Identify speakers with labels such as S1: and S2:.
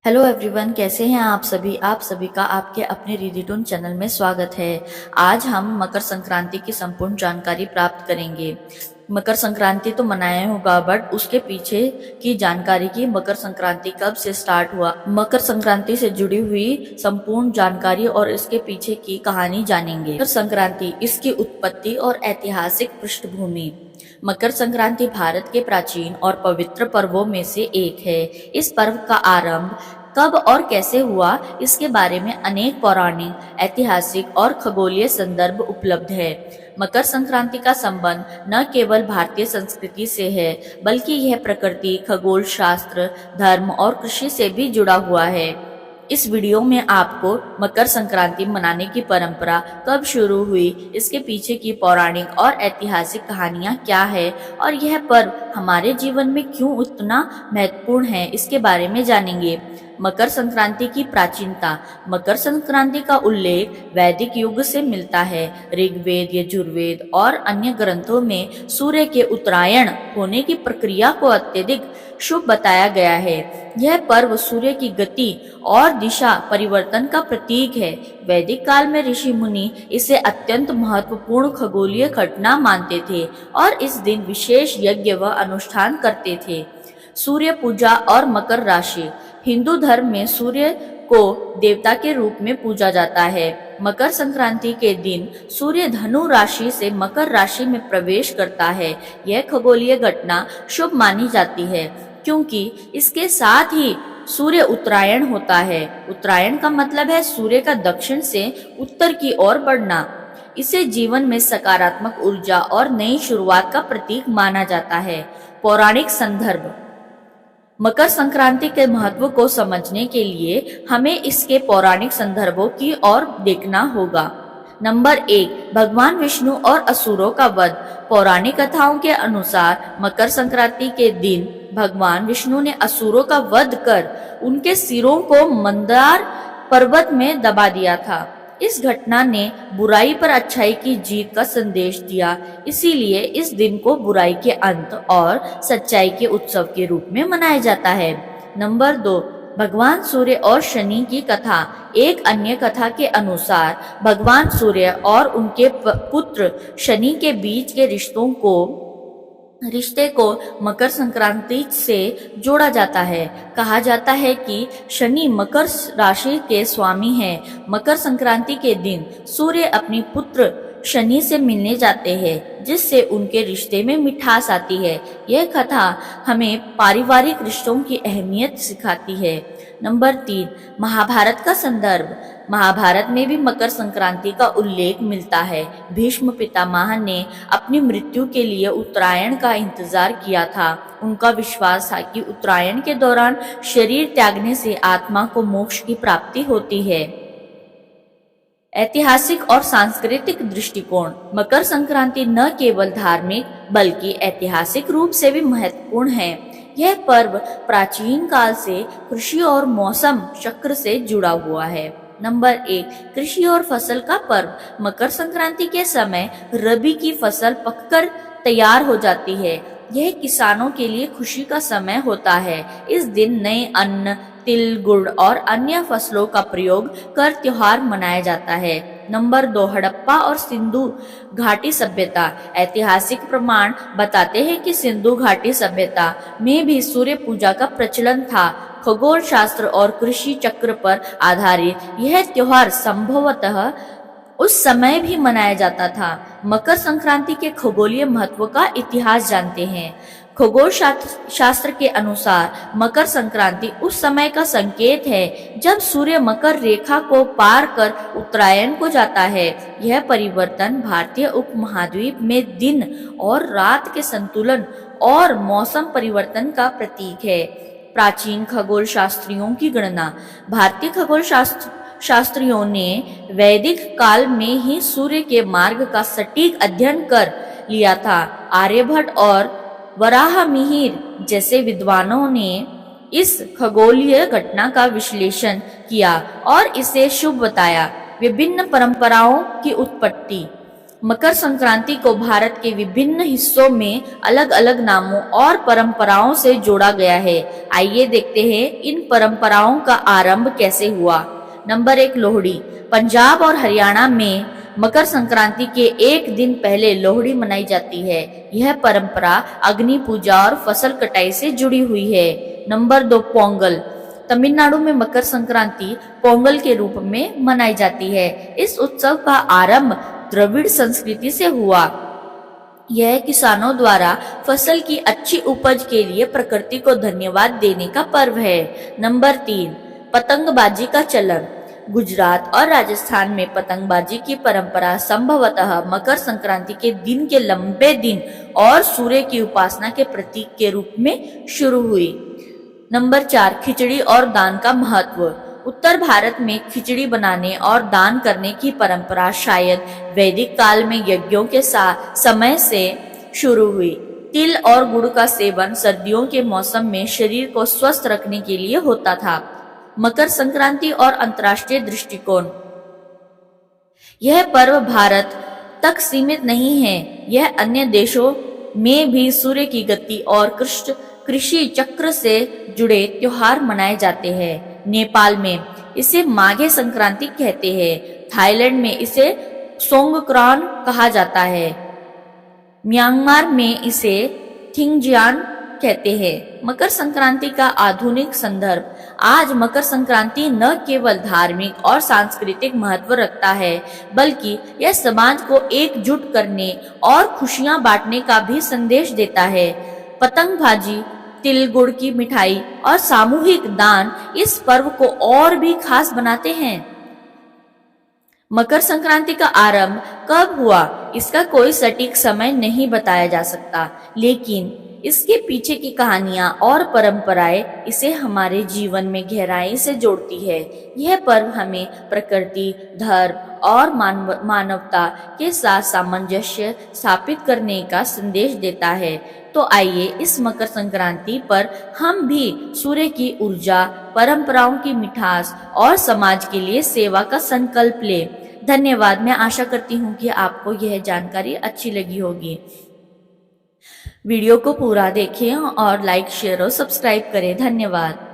S1: Hello everyone, कैसे हैं आप सभी। आप सभी का आपके अपने रीडिटून चैनल में स्वागत है। आज हम मकर संक्रांति की संपूर्ण जानकारी प्राप्त करेंगे। मकर संक्रांति तो मनाया होगा, बट उसके पीछे की जानकारी की मकर संक्रांति कब से स्टार्ट हुआ, मकर संक्रांति से जुड़ी हुई संपूर्ण जानकारी और इसके पीछे की कहानी जानेंगे। मकर संक्रांति, इसकी उत्पत्ति और ऐतिहासिक पृष्ठभूमि। मकर संक्रांति भारत के प्राचीन और पवित्र पर्वों में से एक है। इस पर्व का आरंभ कब और कैसे हुआ, इसके बारे में अनेक पौराणिक, ऐतिहासिक और खगोलीय संदर्भ उपलब्ध है। मकर संक्रांति का संबंध न केवल भारतीय संस्कृति से है, बल्कि यह प्रकृति, खगोल शास्त्र, धर्म और कृषि से भी जुड़ा हुआ है। इस वीडियो में आपको मकर संक्रांति मनाने की परंपरा कब शुरू हुई, इसके पीछे की पौराणिक और ऐतिहासिक कहानियां क्या है और यह पर्व हमारे जीवन में क्यों इतना महत्वपूर्ण है, इसके बारे में जानेंगे। मकर संक्रांति की प्राचीनता। मकर संक्रांति का उल्लेख वैदिक युग से मिलता है। ऋग्वेद, यजुर्वेद और अन्य ग्रंथों में सूर्य के उत्तरायण होने की प्रक्रिया को अत्यधिक शुभ बताया गया है। यह पर्व सूर्य की गति और दिशा परिवर्तन का प्रतीक है। वैदिक काल में ऋषि मुनि इसे अत्यंत महत्वपूर्ण खगोलीय घटना मानते थे और इस दिन विशेष यज्ञ व अनुष्ठान करते थे। सूर्य पूजा और मकर राशि। हिंदू धर्म में सूर्य को देवता के रूप में पूजा जाता है। मकर संक्रांति के दिन सूर्य धनु राशि से मकर राशि में प्रवेश करता है। यह खगोलीय घटना शुभ मानी जाती है क्योंकि इसके साथ ही सूर्य उत्तरायण होता है। उत्तरायण का मतलब है सूर्य का दक्षिण से उत्तर की ओर बढ़ना। इसे जीवन में सकारात्मक ऊर्जा और नई शुरुआत का प्रतीक माना जाता है। पौराणिक संदर्भ। मकर संक्रांति के महत्व को समझने के लिए हमें इसके पौराणिक संदर्भों की ओर देखना होगा। नंबर 1, भगवान विष्णु और असुरों का वध। पौराणिक कथाओं के अनुसार मकर संक्रांति के दिन भगवान विष्णु ने असुरों का वध कर उनके सिरों को मंदार पर्वत में दबा दिया था। इस घटना ने बुराई पर अच्छाई की जीत का संदेश दिया, इसीलिए इस दिन को बुराई के अंत और सच्चाई के उत्सव के रूप में मनाया जाता है। नंबर 2, भगवान सूर्य और शनि की कथा। एक अन्य कथा के अनुसार भगवान सूर्य और उनके पुत्र शनि के बीच के रिश्ते को मकर संक्रांति से जोड़ा जाता है। कहा जाता है कि शनि मकर राशि के स्वामी हैं। मकर संक्रांति के दिन सूर्य अपनी पुत्र शनि से मिलने जाते हैं, जिससे उनके रिश्ते में मिठास आती है। यह कथा हमें पारिवारिक रिश्तों की अहमियत सिखाती है। नंबर 3, महाभारत का संदर्भ। महाभारत में भी मकर संक्रांति का उल्लेख मिलता है। भीष्म पितामह ने अपनी मृत्यु के लिए उत्तरायण का इंतजार किया था। उनका विश्वास था कि उत्तरायण के दौरान शरीर त्यागने से आत्मा को मोक्ष की प्राप्ति होती है। ऐतिहासिक और सांस्कृतिक दृष्टिकोण। मकर संक्रांति न केवल धार्मिक बल्कि ऐतिहासिक रूप से भी महत्वपूर्ण है। यह पर्व प्राचीन काल से कृषि और मौसम चक्र से जुड़ा हुआ है। नंबर 1, कृषि और फसल का पर्व। मकर संक्रांति के समय रबी की फसल पककर तैयार हो जाती है। यह किसानों के लिए खुशी का समय होता है। इस दिन नए अन्न, तिल, गुड़ और अन्य फसलों का प्रयोग कर त्योहार मनाया जाता है। नंबर 2, हड़प्पा और सिंधु घाटी सभ्यता। ऐतिहासिक प्रमाण बताते हैं कि सिंधु घाटी सभ्यता में भी सूर्य पूजा का प्रचलन था। खगोल शास्त्र और कृषि चक्र पर आधारित यह त्योहार संभवतः उस समय भी मनाया जाता था। मकर संक्रांति के खगोलीय महत्व का इतिहास जानते हैं। खगोल शास्त्र के अनुसार मकर संक्रांति उस समय का संकेत है जब सूर्य मकर रेखा को पार कर उत्तरायण को जाता है। यह परिवर्तन भारतीय उपमहाद्वीप में दिन और रात के संतुलन और मौसम परिवर्तन का प्रतीक है। प्राचीन खगोल शास्त्रियों की गणना। भारतीय खगोल शास्त्रियों ने वैदिक काल में ही सूर्य के मार्ग का सटीक अध्ययन कर लिया था। आर्यभट्ट और वराहमिहिर जैसे विद्वानों ने इस खगोलीय घटना का विश्लेषण किया और इसे शुभ बताया। विभिन्न परंपराओं की उत्पत्ति। मकर संक्रांति को भारत के विभिन्न हिस्सों में अलग अलग नामों और परंपराओं से जोड़ा गया है। आइए देखते हैं इन परंपराओं का आरंभ कैसे हुआ। नंबर 1, लोहड़ी। पंजाब और हरियाणा में मकर संक्रांति के एक दिन पहले लोहड़ी मनाई जाती है। यह परंपरा अग्नि पूजा और फसल कटाई से जुड़ी हुई है। नंबर 2, पोंगल। तमिलनाडु में मकर संक्रांति पोंगल के रूप में मनाई जाती है। इस उत्सव का आरंभ द्रविड़ संस्कृति से हुआ। यह किसानों द्वारा फसल की अच्छी उपज के लिए प्रकृति को धन्यवाद देने का पर्व है। नंबर 3, पतंगबाजी का चलन। गुजरात और राजस्थान में पतंगबाजी की परंपरा संभवतः मकर संक्रांति के दिन के लंबे दिन और सूर्य की उपासना के प्रतीक के रूप में शुरू हुई। नंबर 4, खिचड़ी और दान का महत्व। उत्तर भारत में खिचड़ी बनाने और दान करने की परंपरा शायद वैदिक काल में यज्ञों के समय से शुरू हुई। तिल और गुड़ का सेवन सर्दियों के मौसम में शरीर को स्वस्थ रखने के लिए होता था। मकर संक्रांति और अंतर्राष्ट्रीय दृष्टिकोण। यह पर्व भारत तक सीमित नहीं है, यह अन्य देशों में भी सूर्य की गति और कृषि चक्र से जुड़े त्योहार मनाए जाते हैं। नेपाल में इसे माघे संक्रांति कहते हैं। थाईलैंड में इसे सोंगक्रान कहा जाता है। म्यांमार में इसे थिंगजियान कहते हैं। मकर संक्रांति का आधुनिक संदर्भ। आज मकर संक्रांति न केवल धार्मिक और सांस्कृतिक महत्व रखता है, बल्कि यह समाज को एकजुट करने और खुशियां बांटने का भी संदेश देता है। पतंगबाजी, तिल गुड़ की मिठाई और सामूहिक दान इस पर्व को और भी खास बनाते हैं। मकर संक्रांति का आरंभ कब हुआ, इसका कोई सटीक समय नहीं बताया जा सकता, लेकिन इसके पीछे की कहानियां और परंपराएं इसे हमारे जीवन में गहराई से जोड़ती है। यह पर्व हमें प्रकृति, धर्म और मानवता के साथ सामंजस्य स्थापित करने का संदेश देता है। तो आइए इस मकर संक्रांति पर हम भी सूर्य की ऊर्जा, परंपराओं की मिठास और समाज के लिए सेवा का संकल्प लें। धन्यवाद। मैं आशा करती हूँ कि आपको यह जानकारी अच्छी लगी होगी। वीडियो को पूरा देखें और लाइक, शेयर और सब्सक्राइब करें। धन्यवाद।